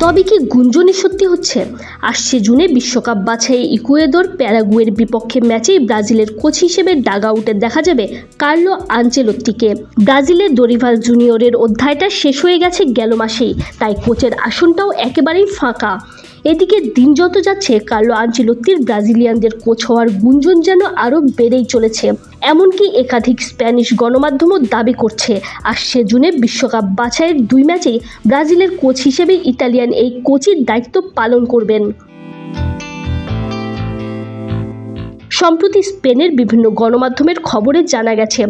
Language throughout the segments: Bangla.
তবে কি গুঞ্জনই সত্যি হচ্ছে? আসছে জুনে বিশ্বকাপ বাছাইয়ে ইকুয়েদর প্যারাগুয়ের বিপক্ষে ম্যাচেই ব্রাজিলের কোচ হিসেবে ডাগ আউটে দেখা যাবে কার্লো আনচেলোত্তিকে। ব্রাজিলের দরিভাল জুনিয়রের অধ্যায়টা শেষ হয়ে গেছে গেল মাসেই, তাই কোচের আসনটাও একেবারেই ফাঁকা। এদিকে দিন যত যাচ্ছে কার্লো আনচেলোত্তির ব্রাজিলিয়ানদের কোচ হওয়ার গুঞ্জন যেন আরও বেড়েই চলেছে। এমনকি একাধিক স্প্যানিশ গণমাধ্যমও দাবি করছে আসছে জুনে বিশ্বকাপ বাছাইয়ের 2 ম্যাচেই ব্রাজিলের কোচ হিসেবে ইতালিয়ান এই কোচই দায়িত্ব পালন করবেন। সম্প্রতি স্পেনের বিভিন্ন গণমাধ্যমের খবরে জানা গেছে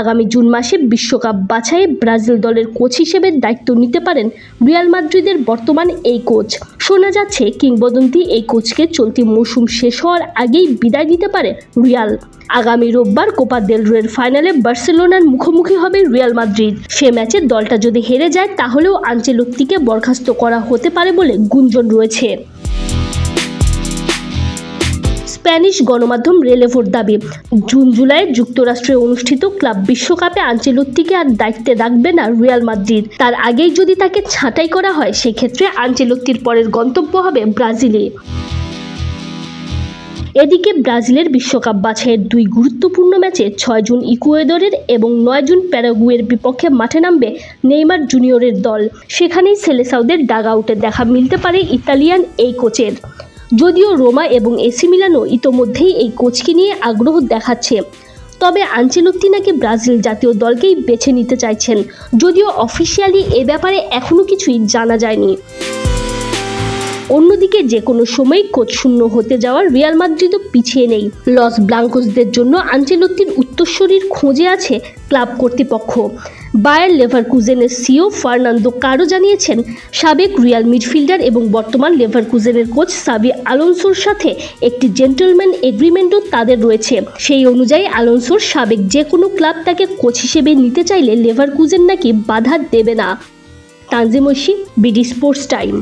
আগামী জুন মাসে বিশ্বকাপ বাছাইয়ে ব্রাজিল দলের কোচ হিসেবে দায়িত্ব নিতে পারেন রিয়াল মাদ্রিদের বর্তমান এই কোচ। শোনা যাচ্ছে কিংবদন্তি এই কোচকে চলতি মৌসুম শেষ হওয়ার আগেই বিদায় দিতে পারে রিয়াল। আগামী রোববার কোপা দেল রের ফাইনালে বার্সেলোনার মুখোমুখি হবে রিয়াল মাদ্রিদ। সে ম্যাচে দলটা যদি হেরে যায় তাহলেও আনচেলোত্তিকে বরখাস্ত করা হতে পারে বলে গুঞ্জন রয়েছে। স্প্যানিশ গণমাধ্যম রেলেভোর দাবি, জুন জুলাইয়ে যুক্তরাষ্ট্রে অনুষ্ঠিত ক্লাব বিশ্বকাপে আনচেলোত্তিকে আর দায়িত্বে রাখবে না রিয়াল মাদ্রিদ। তার আগেই যদি তাকে ছাঁটাই করা হয় সেক্ষেত্রে আনচেলোত্তির পরের গন্তব্য হবে ব্রাজিলে। এদিকে ব্রাজিলের বিশ্বকাপ বাছাইয়ের 2 গুরুত্বপূর্ণ ম্যাচে 6 জুন ইকুয়েদরের এবং 9 জুন প্যারাগুয়ের বিপক্ষে মাঠে নামবে নেইমার জুনিয়রের দল। সেখানেই সেলেসাওদের ডাগ আউটে দেখা মিলতে পারে ইতালিয়ান এই কোচের। যদিও রোমা এবং এসি মিলানও ইতোমধ্যেই এই কোচকে নিয়ে আগ্রহ দেখাচ্ছে, তবে আনচেলোত্তি নাকি ব্রাজিল জাতীয় দলকেই বেছে নিতে চাইছেন, যদিও অফিসিয়ালি এ ব্যাপারে এখনও কিছুই জানা যায়নি। অন্যদিকে যে কোনো সময় কোচ শূন্য হতে যাওয়ার রিয়াল মাদ্রিদও পিছিয়ে নেই। লস ব্লাঙ্কোসদের জন্য আনচেলোত্তির উত্তরসূরির খোঁজে আছে ক্লাব কর্তৃপক্ষ। বায়ার লেভারকুজেনের সিও ফার্নান্দো কারো জানিয়েছেন সাবেক রিয়াল মিডফিল্ডার এবং বর্তমান লেভারকুজেনের কোচ সাবি আলোনসোর সাথে একটি জেন্টলম্যান এগ্রিমেন্টও তাদের রয়েছে। সেই অনুযায়ী আলোনসোর সাবেক যে কোনো ক্লাব তাকে কোচ হিসেবে নিতে চাইলে লেভারকুজেন নাকি বাধা দেবে না। Tanzim Oishi, BD sports time.